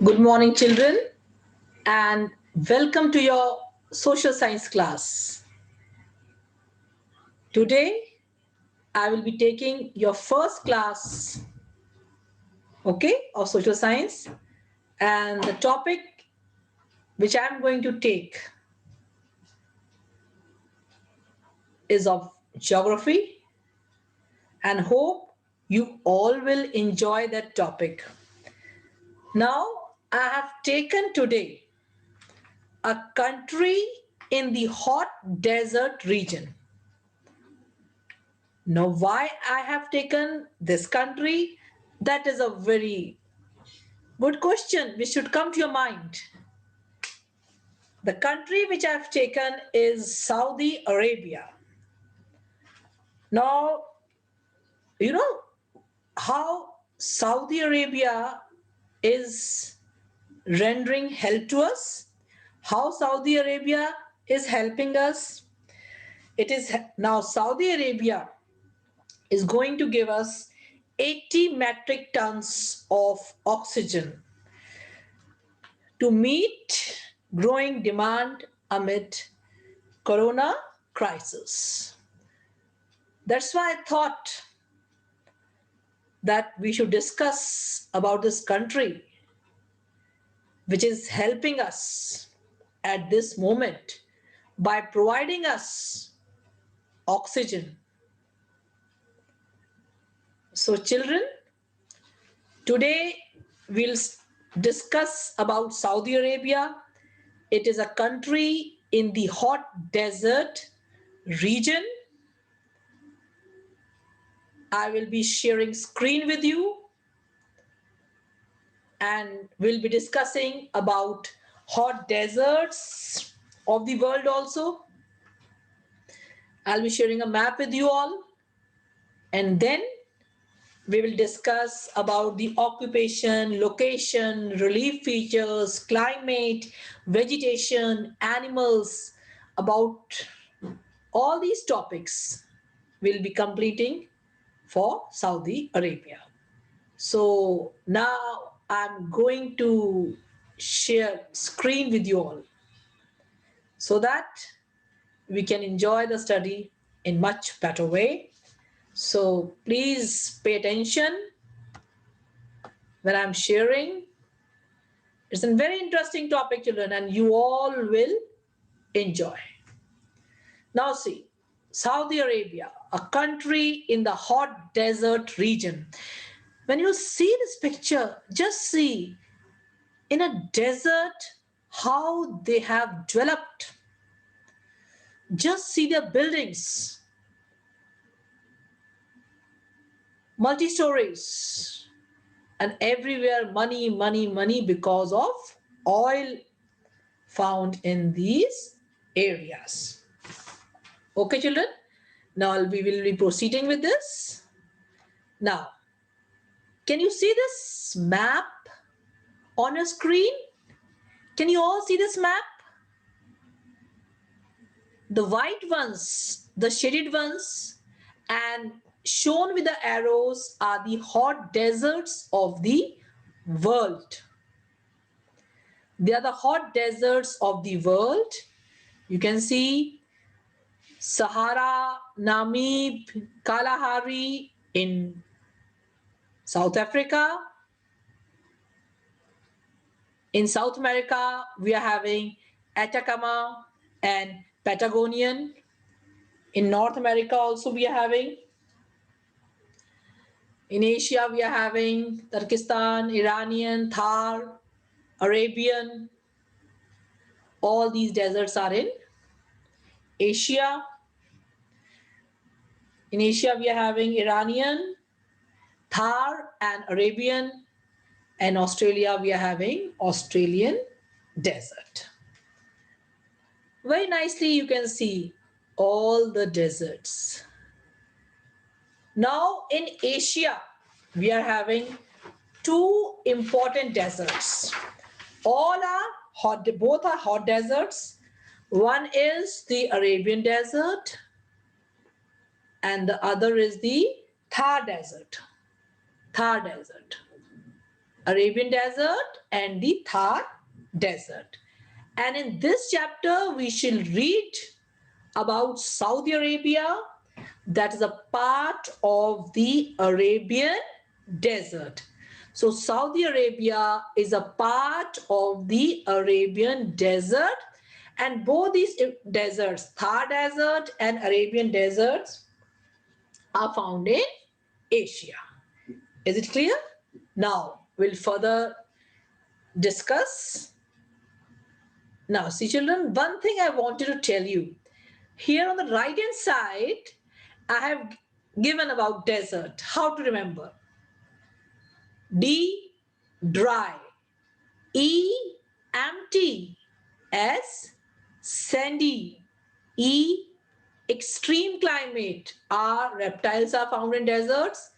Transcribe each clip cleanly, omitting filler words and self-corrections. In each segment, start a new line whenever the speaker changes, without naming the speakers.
Good morning, children, and welcome to your social science class. Today, I will be taking your first class, of social science, and the topic which I'm going to take is of geography, and hope you all will enjoy that topic. Now, I have taken today a country in the hot desert region. Now, why I have taken this country? That is a very good question which should come to your mind. The country which I've taken is Saudi Arabia. Now, you know how Saudi Arabia is rendering help to us? How Saudi Arabia is helping us? It is now Saudi Arabia is going to give us 80 metric tons of oxygen to meet growing demand amid corona crisis. That's why I thought that we should discuss about this country which is helping us at this moment by providing us oxygen. So children, today we'll discuss about Saudi Arabia. It is a country in the hot desert region. I will be sharing screen with you and we'll be discussing about hot deserts of the world also. I'll be sharing a map with you all, and then we will discuss about the occupation, location, relief features, climate, vegetation, animals, about all these topics we'll be completing for Saudi Arabia. So now I'm going to share screen with you all so that we can enjoy the study in much better way. So please pay attention when I'm sharing. It's a very interesting topic to learn and you all will enjoy. Now see, Saudi Arabia, a country in the hot desert region. When you see this picture, just see in a desert how they have developed. Just see their buildings, multi-stories, and everywhere money, money, money because of oil found in these areas. Okay, children. Now we will be proceeding with this. Now, can you see this map on your screen? Can you all see this map? The white ones, the shaded ones, and shown with the arrows are the hot deserts of the world. They are the hot deserts of the world. You can see Sahara, Namib, Kalahari in South Africa. In South America, we are having Atacama and Patagonian. In North America also we are having. In Asia, we are having Turkestan, Iranian, Thar, Arabian. All these deserts are in Asia. In Asia, we are having Iranian, Thar, and Arabian. And Australia, we are having Australian desert. Very nicely, you can see all the deserts. Now, in Asia, we are having two important deserts. All are hot, both are hot deserts. One is the Arabian desert and the other is the Thar desert. Thar desert. Arabian Desert and the Thar Desert. And in this chapter, we shall read about Saudi Arabia, that is a part of the Arabian Desert. So Saudi Arabia is a part of the Arabian Desert, and both these deserts, Thar Desert and Arabian deserts, are found in Asia. Is it clear? Now we'll further discuss. Now, see children, one thing I wanted to tell you. Here on the right hand side, I have given about desert. How to remember? D, dry. E, empty. S, sandy. E, extreme climate. R, reptiles are found in deserts.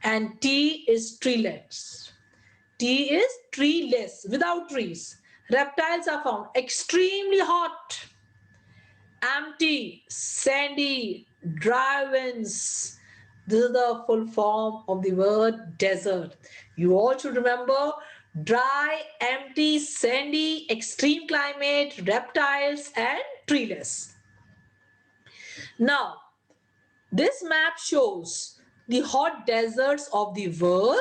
And T is treeless. T is treeless, without trees. Reptiles are found extremely hot, empty, sandy, dry winds. This is the full form of the word desert. You all should remember dry, empty, sandy, extreme climate, reptiles, and treeless. Now, this map shows the hot deserts of the world,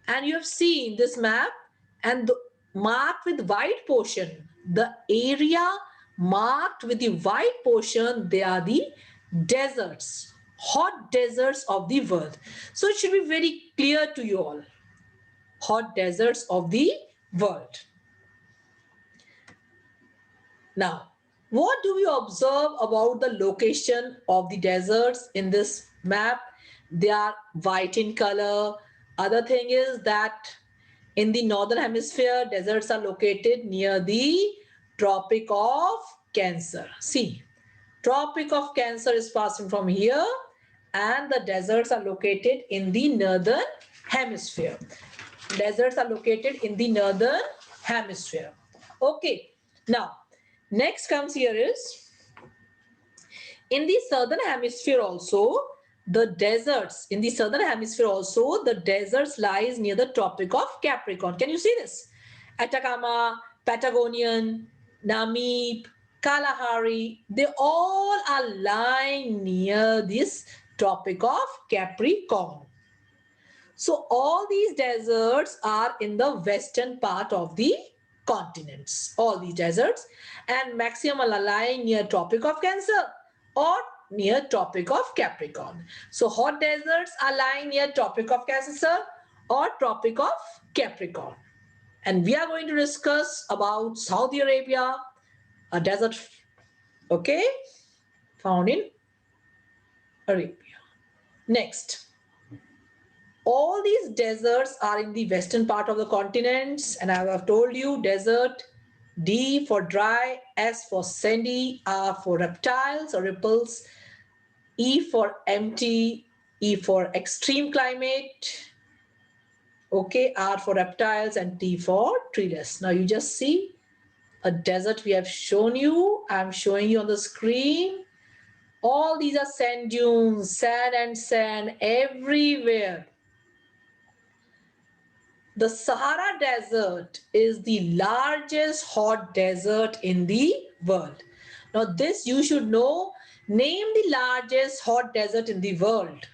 and you have seen this map and marked with white portion. The area marked with the white portion, they are the deserts, hot deserts of the world. So it should be very clear to you all. Hot deserts of the world. Now, what do we observe about the location of the deserts in this map? They are white in color. Other thing is that in the northern hemisphere, deserts are located near the Tropic of Cancer. See, Tropic of Cancer is passing from here, and the deserts are located in the northern hemisphere. Deserts are located in the northern hemisphere. Okay, now next comes here is in the southern hemisphere also, the deserts in the southern hemisphere also, the deserts lies near the Tropic of Capricorn. Can you see this? Atacama, Patagonian, Namib, Kalahari, they all are lying near this Tropic of Capricorn. So all these deserts are in the western part of the continents, all these deserts, and maximum are lying near Tropic of Cancer or near Tropic of Capricorn. So hot deserts are lying near Tropic of Cancer or Tropic of Capricorn. And we are going to discuss about Saudi Arabia, a desert, okay, found in Arabia. Next. All these deserts are in the western part of the continents, and I have told you desert, D for dry, S for sandy, R for reptiles or ripples, E for empty, E for extreme climate, okay, R for reptiles, and T for treeless. Now you just see a desert we have shown you. I'm showing you on the screen. All these are sand dunes, sand and sand everywhere. The Sahara Desert is the largest hot desert in the world. Now this you should know. Name the largest hot desert in the world.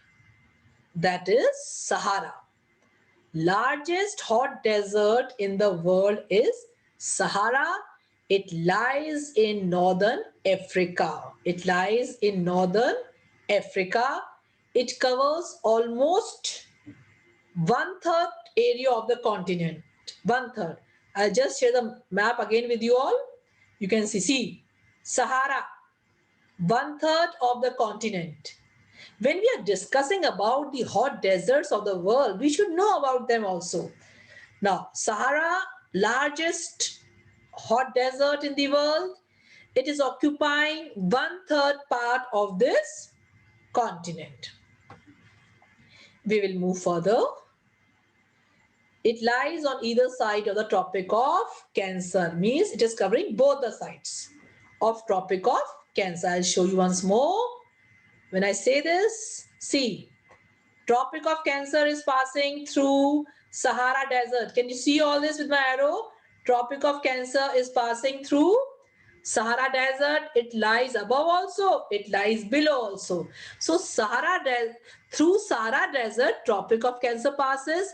That is Sahara. Largest hot desert in the world is Sahara. It lies in northern Africa. It lies in northern Africa. It covers almost 1/3 area of the continent. 1/3. I'll just share the map again with you all. You can see Sahara, 1/3 of the continent. When we are discussing about the hot deserts of the world, we should know about them also. Now, Sahara, largest hot desert in the world. It is occupying 1/3 part of this continent. We will move further. It lies on either side of the Tropic of Cancer, means it is covering both the sides of Tropic of Cancer. I'll show you once more. When I say this, see, Tropic of Cancer is passing through Sahara Desert. Can you see all this with my arrow? Tropic of Cancer is passing through Sahara Desert. It lies above also. It lies below also. So through Sahara Desert, Tropic of Cancer passes.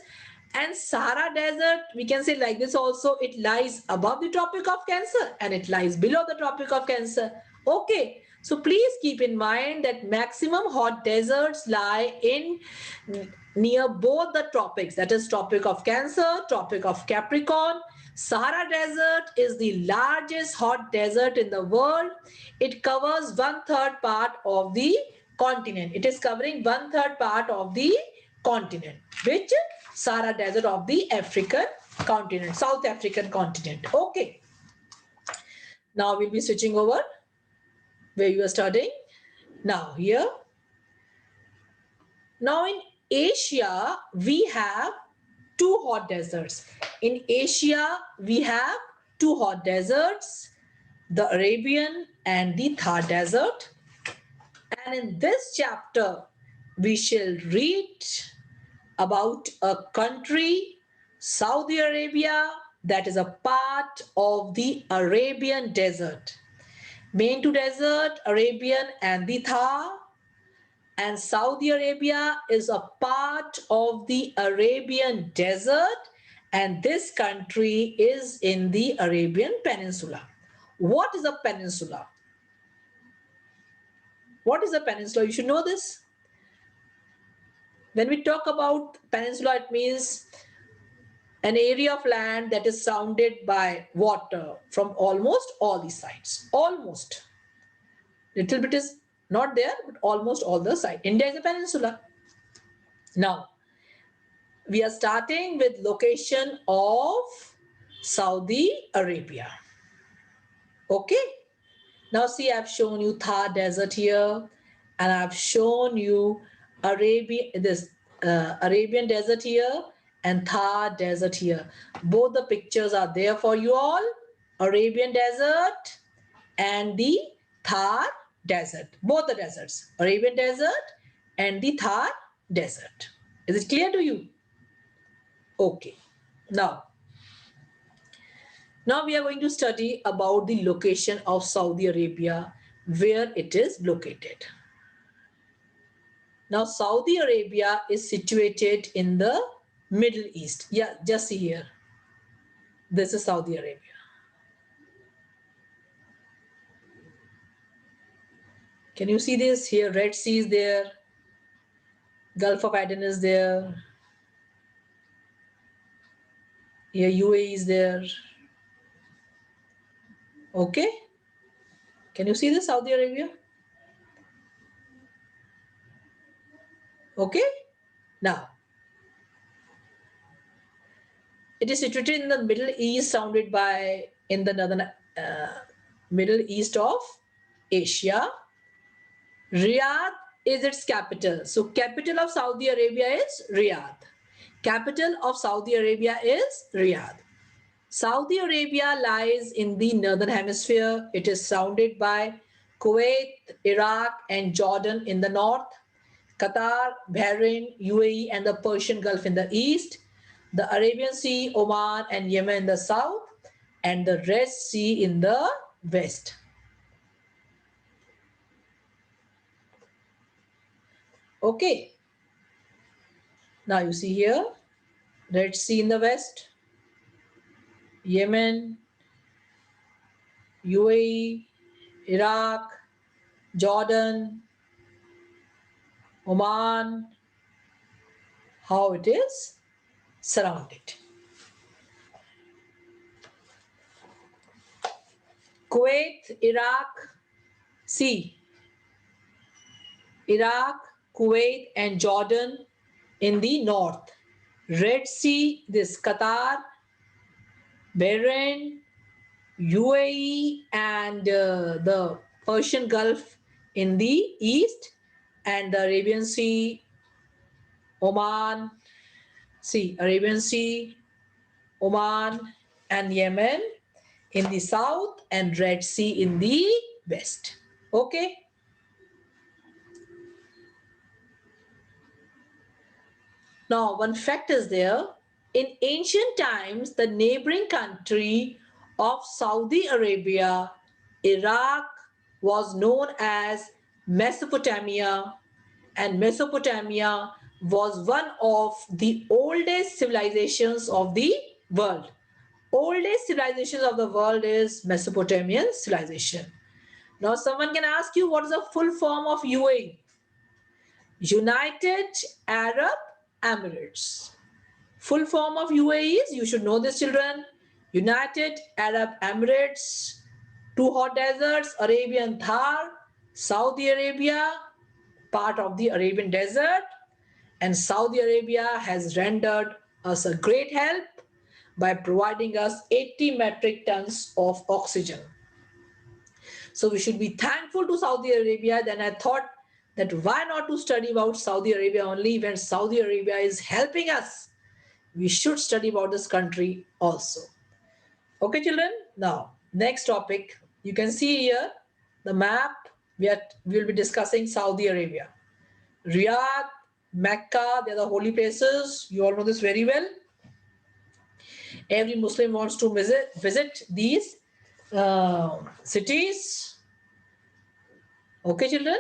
And Sahara Desert, we can say like this also, it lies above the Tropic of Cancer and it lies below the Tropic of Cancer. Okay, so please keep in mind that maximum hot deserts lie in near both the tropics, that is Tropic of Cancer, Tropic of Capricorn. Sahara Desert is the largest hot desert in the world. It covers 1/3 part of the continent. It is covering 1/3 part of the continent, which Sahara Desert of the African continent, South African continent. Okay. Now we'll be switching over where you are studying. Now here. Now in Asia, we have two hot deserts. In Asia, we have two hot deserts, the Arabian and the Thar Desert. And in this chapter, we shall read about a country, Saudi Arabia, that is a part of the Arabian Desert. Main two desert, Arabian and the Thar. And Saudi Arabia is a part of the Arabian Desert, and this country is in the Arabian Peninsula. What is a peninsula? What is a peninsula? You should know this. When we talk about peninsula, it means an area of land that is surrounded by water from almost all the sides. Almost. Little bit is not there, but almost all the sides. India is a peninsula. Now, we are starting with location of Saudi Arabia. Okay. Now see, I've shown you Thar Desert here, and I've shown you Arabian Desert here and Thar Desert here. Both the pictures are there for you all. Arabian Desert and the Thar Desert. Both the deserts. Arabian Desert and the Thar Desert. Is it clear to you? Okay. Now we are going to study about the location of Saudi Arabia, where it is located. Now Saudi Arabia is situated in the Middle East. Yeah, just see here. This is Saudi Arabia. Can you see this? Here Red Sea is there. Gulf of Aden is there. Here UAE is there. Okay. Can you see this, Saudi Arabia? Okay. Now, it is situated in the Middle East, surrounded by in the northern Middle East of Asia. Riyadh is its capital. So capital of Saudi Arabia is Riyadh. Capital of Saudi Arabia is Riyadh. Saudi Arabia lies in the northern hemisphere. It is surrounded by Kuwait, Iraq, and Jordan in the north, Qatar, Bahrain, UAE, and the Persian Gulf in the east, the Arabian Sea, Oman, and Yemen in the south, and the Red Sea in the west. Okay. Now you see here, Red Sea in the west, Yemen, UAE, Iraq, Jordan, Oman, how it is surrounded. Kuwait, Iraq, see, Iraq, Kuwait, and Jordan in the north. Red Sea, this Qatar, Bahrain, UAE, and the Persian Gulf in the east, and the Arabian Sea, Oman, see, Arabian Sea, Oman, and Yemen in the south, and Red Sea in the west. Okay. Now, one fact is there. In ancient times, the neighboring country of Saudi Arabia, Iraq, was known as Mesopotamia, and Mesopotamia was one of the oldest civilizations of the world. Oldest civilizations of the world is Mesopotamian civilization. Now someone can ask you, what is the full form of UAE? United Arab Emirates. Full form of UAE is, you should know this children, United Arab Emirates, two hot deserts, Arabian Thar, Saudi Arabia, part of the Arabian desert, and Saudi Arabia has rendered us a great help by providing us 80 metric tons of oxygen. So we should be thankful to Saudi Arabia. Then I thought that why not to study about Saudi Arabia only when Saudi Arabia is helping us. We should study about this country also. Okay, children. Now, next topic. You can see here the map. We will be discussing Saudi Arabia. Riyadh, Mecca, they are the holy places. You all know this very well. Every Muslim wants to visit these cities. Okay, children.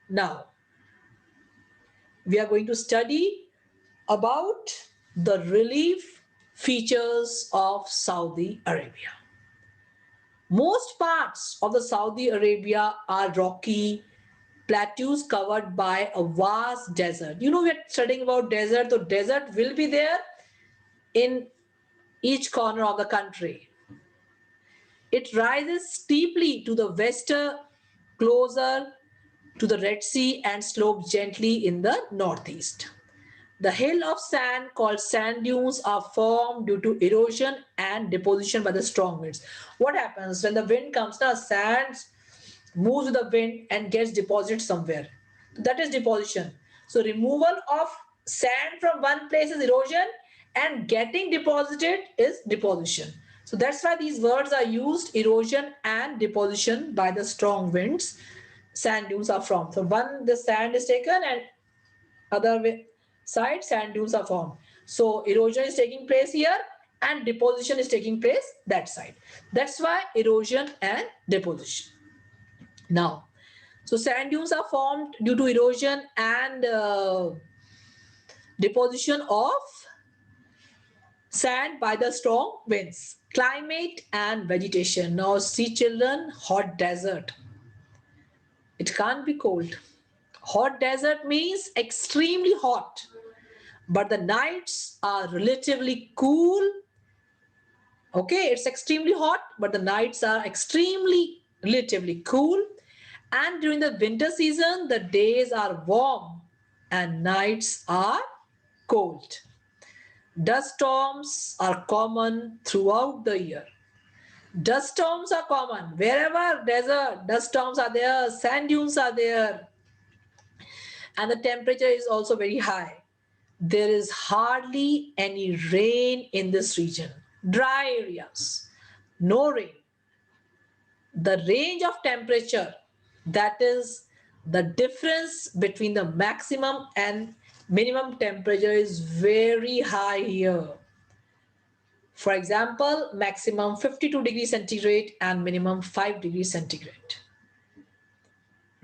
Now, we are going to study about the relief features of Saudi Arabia. Most parts of the Saudi Arabia are rocky plateaus covered by a vast desert. You know, we are studying about desert, so desert will be there in each corner of the country. It rises steeply to the west, closer to the Red Sea, and slopes gently in the northeast. The hill of sand called sand dunes are formed due to erosion and deposition by the strong winds. What happens when the wind comes? Now sand moves with the wind and gets deposited somewhere. That is deposition. So removal of sand from one place is erosion, and getting deposited is deposition. So that's why these words are used, erosion and deposition by the strong winds. Sand dunes are formed. So one, the sand is taken, and other way, side sand dunes are formed. So erosion is taking place here and deposition is taking place that side. That's why erosion and deposition. Now, so sand dunes are formed due to erosion and deposition of sand by the strong winds. Climate and vegetation. Now see children, hot desert. It can't be cold. Hot desert means extremely hot, but the nights are relatively cool. Okay, it's extremely hot, but the nights are relatively cool. And during the winter season, the days are warm and nights are cold. Dust storms are common throughout the year. Dust storms are common. Wherever desert, dust storms are there, sand dunes are there, and the temperature is also very high. There is hardly any rain in this region. Dry areas, no rain. The range of temperature, that is the difference between the maximum and minimum temperature, is very high here. For example, maximum 52 degrees centigrade and minimum 5 degrees centigrade.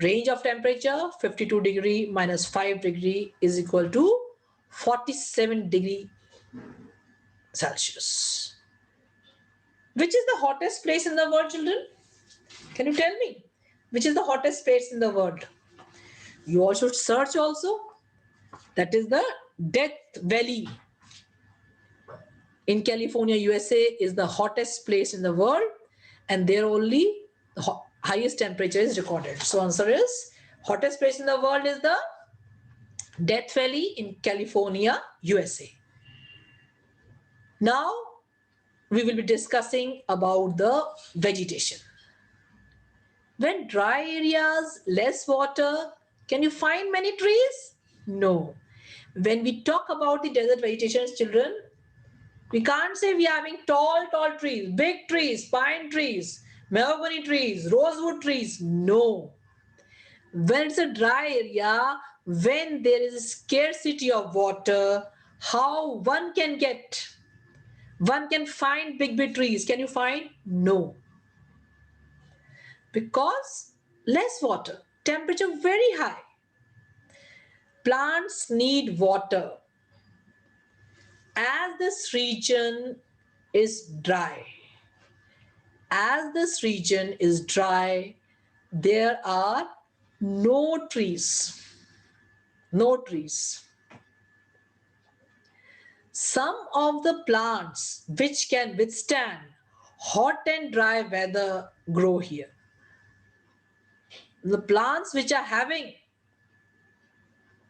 Range of temperature 52 degree minus 5 degree is equal to 47 degree Celsius. Which is the hottest place in the world, children? Can you tell me? Which is the hottest place in the world? You all should search also. That is the Death Valley in California, USA is the hottest place in the world, and there only the highest temperature is recorded. So answer is, hottest place in the world is the Death Valley in California, USA. Now we will be discussing about the vegetation. When dry areas, less water, can you find many trees? No. When we talk about the desert vegetation, children, we can't say we are having tall trees, big trees, pine trees, mahogany trees, rosewood trees. No. When it's a dry area, when there is a scarcity of water, how one can find big trees. Can you find? No. Because less water, temperature very high. Plants need water. As this region is dry, there are no trees. No trees. Some of the plants which can withstand hot and dry weather grow here. The plants which are having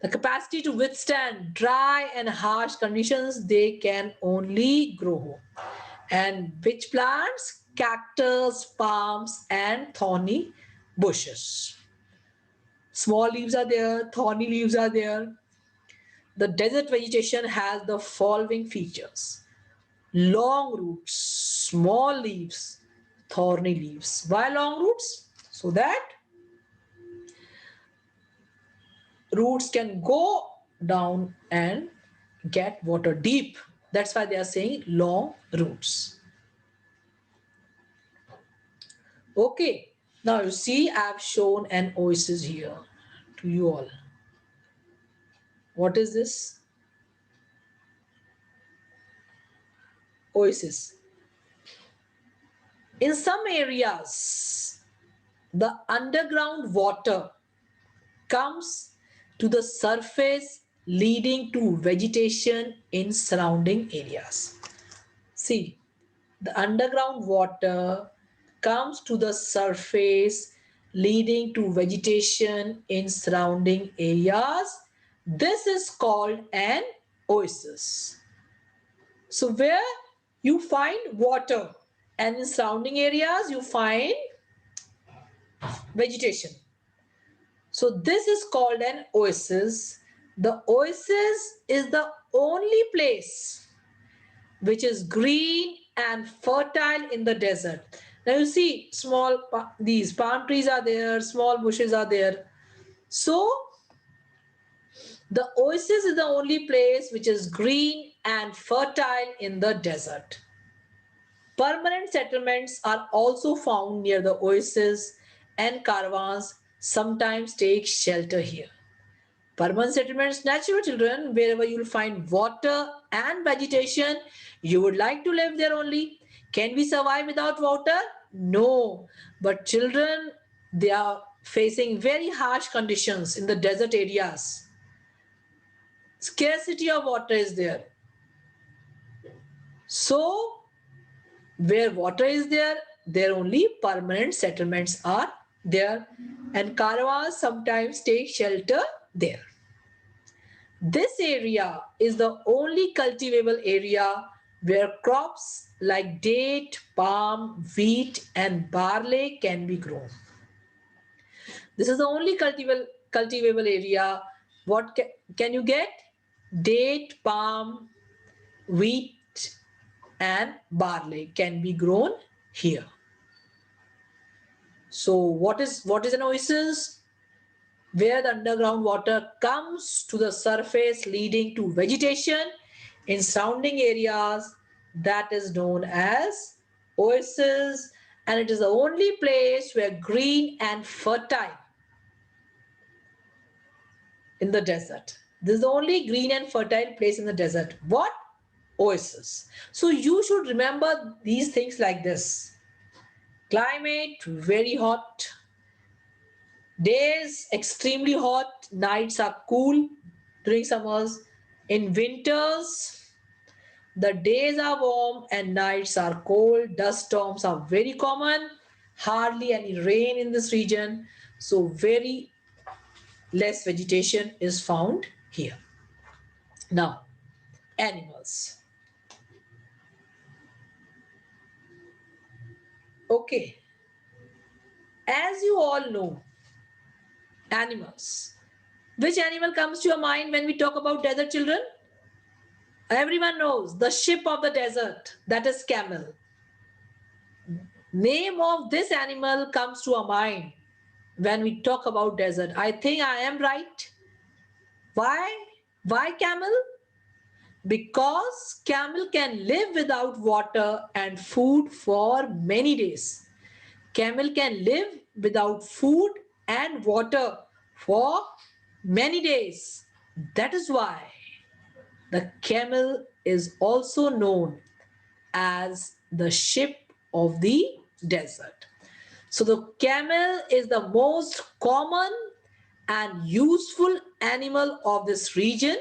the capacity to withstand dry and harsh conditions, they can only grow. And which plants? Cactus, palms, and thorny bushes. Small leaves are there, thorny leaves are there. The desert vegetation has the following features: long roots, small leaves, thorny leaves. Why long roots? So that roots can go down and get water deep. That's why they are saying long roots. Okay, now you see I've shown an oasis here to you all. What is this? Oasis. In some areas, the underground water comes to the surface, leading to vegetation in surrounding areas. See, the underground water comes to the surface, leading to vegetation in surrounding areas. This is called an oasis. So where you find water and in surrounding areas you find vegetation. So this is called an oasis. The oasis is the only place which is green and fertile in the desert. Now you see these palm trees are there, small bushes are there. So the oasis is the only place which is green and fertile in the desert. Permanent settlements are also found near the oasis, and caravans sometimes take shelter here. Permanent settlements, natural children, wherever you will find water and vegetation, you would like to live there only. Can we survive without water? No. But children, they are facing very harsh conditions in the desert areas. Scarcity of water is there. So, where water is there, there only permanent settlements are there, and caravans sometimes take shelter there. This area is the only cultivable area where crops like date, palm, wheat, and barley can be grown. This is the only cultivable area. What can you get? Date, palm, wheat, and barley can be grown here. So what is an oasis? Where the underground water comes to the surface, leading to vegetation in surrounding areas, that is known as oasis, and it is the only place where green and fertile in the desert. This is the only green and fertile place in the desert. What? Oasis. So you should remember these things like this. Climate, very hot. Days, extremely hot. Nights are cool during summers. In winters, the days are warm and nights are cold. Dust storms are very common. Hardly any rain in this region. So very less vegetation is found here. Now, animals. Okay. As you all know, animals. Which animal comes to your mind when we talk about desert children? Everyone knows the ship of the desert, that is camel. Name of this animal comes to our mind when we talk about desert. I think I am right. Why? Why camel? Because camel can live without water and food for many days. Camel can live without food and water for many days. That is why the camel is also known as the ship of the desert. So the camel is the most common and useful animal of this region.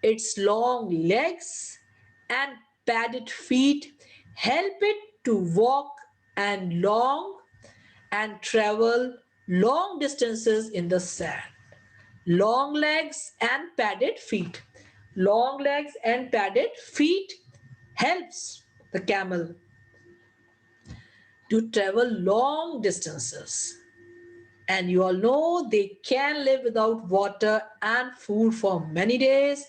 Its long legs and padded feet help it to walk and travel long distances in the sand. Long legs and padded feet. Long legs and padded feet helps the camel to travel long distances. And you all know they can live without water and food for many days.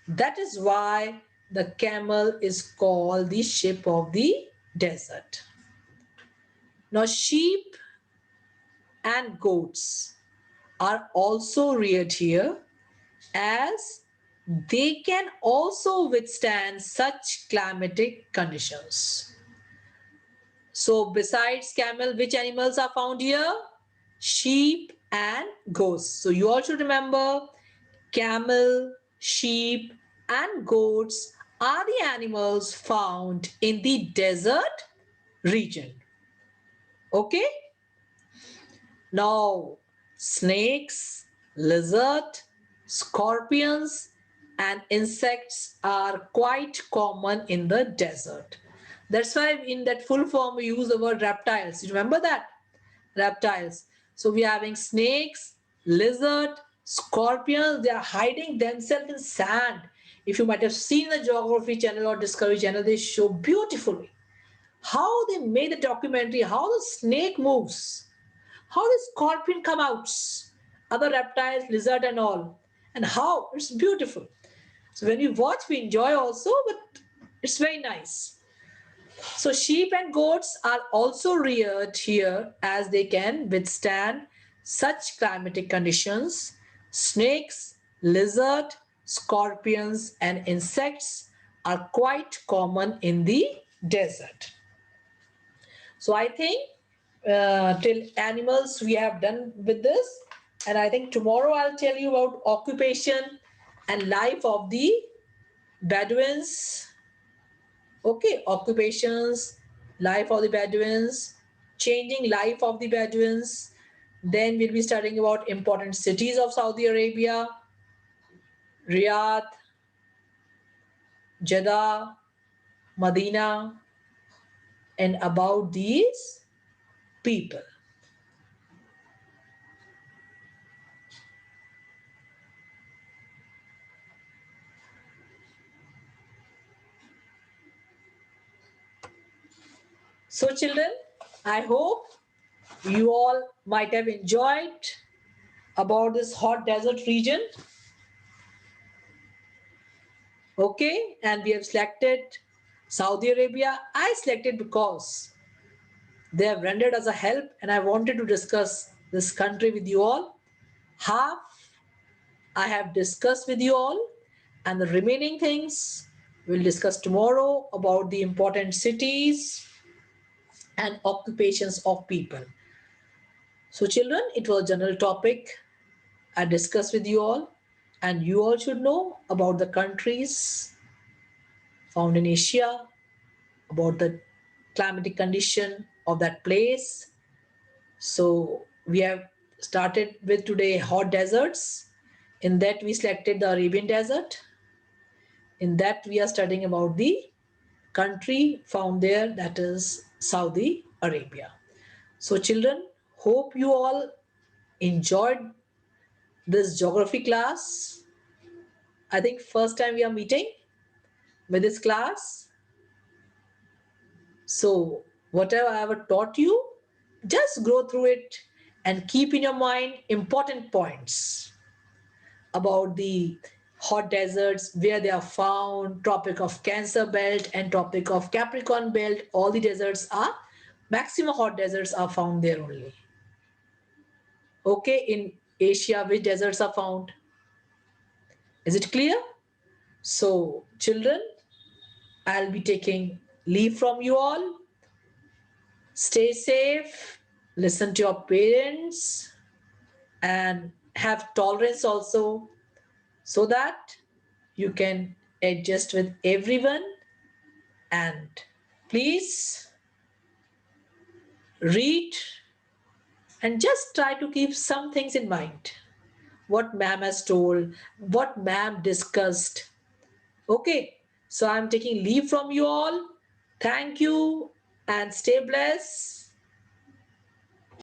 That is why the camel is called the ship of the desert. Now, sheep and goats are also reared here, as they can also withstand such climatic conditions. So besides camel, which animals are found here? Sheep and goats. So you all should remember camel, sheep and goats are the animals found in the desert region. Okay? Now, snakes, lizard, scorpions and insects are quite common in the desert. That's why in that full form we use the word reptiles. You remember that? Reptiles. So we are having snakes, lizard, scorpions. They are hiding themselves in sand. If you might have seen the Geography Channel or Discovery Channel, they show beautifully how they made the documentary, how the snake moves, how the scorpion come out, other reptiles, lizard and all, and how it's beautiful. So when we watch, we enjoy also, but it's very nice. So sheep and goats are also reared here as they can withstand such climatic conditions. Snakes, lizard, scorpions and insects are quite common in the desert. So I think till animals we have done with this, and I think tomorrow I'll tell you about occupation and life of the Bedouins. Okay, occupations, life of the Bedouins, changing life of the Bedouins. Then we'll be studying about important cities of Saudi Arabia, Riyadh, Jeddah, Medina, and about these people. So children, I hope you all might have enjoyed about this hot desert region. Okay, and we have selected Saudi Arabia. I selected because they have rendered us a help, and I wanted to discuss this country with you all. Half I have discussed with you all, and the remaining things we'll discuss tomorrow about the important cities and occupations of people. So, children, it was a general topic I discussed with you all, and you all should know about the countries found in Asia, about the climatic condition of that place. So we have started with today hot deserts. In that we selected the Arabian desert. In that we are studying about the country found there, that is Saudi Arabia. So children, hope you all enjoyed this geography class. I think first time we are meeting with this class. So whatever I have taught you, just go through it and keep in your mind important points about the hot deserts, where they are found, Tropic of Cancer belt and Tropic of Capricorn belt. All the deserts are, maximum hot deserts are found there only. Okay, in Asia, which deserts are found? Is it clear? So, children, I'll be taking leave from you all. Stay safe, listen to your parents, and have tolerance also, so that you can adjust with everyone. And please read and just try to keep some things in mind. What ma'am has told, what ma'am discussed. Okay, so I'm taking leave from you all. Thank you and stay blessed.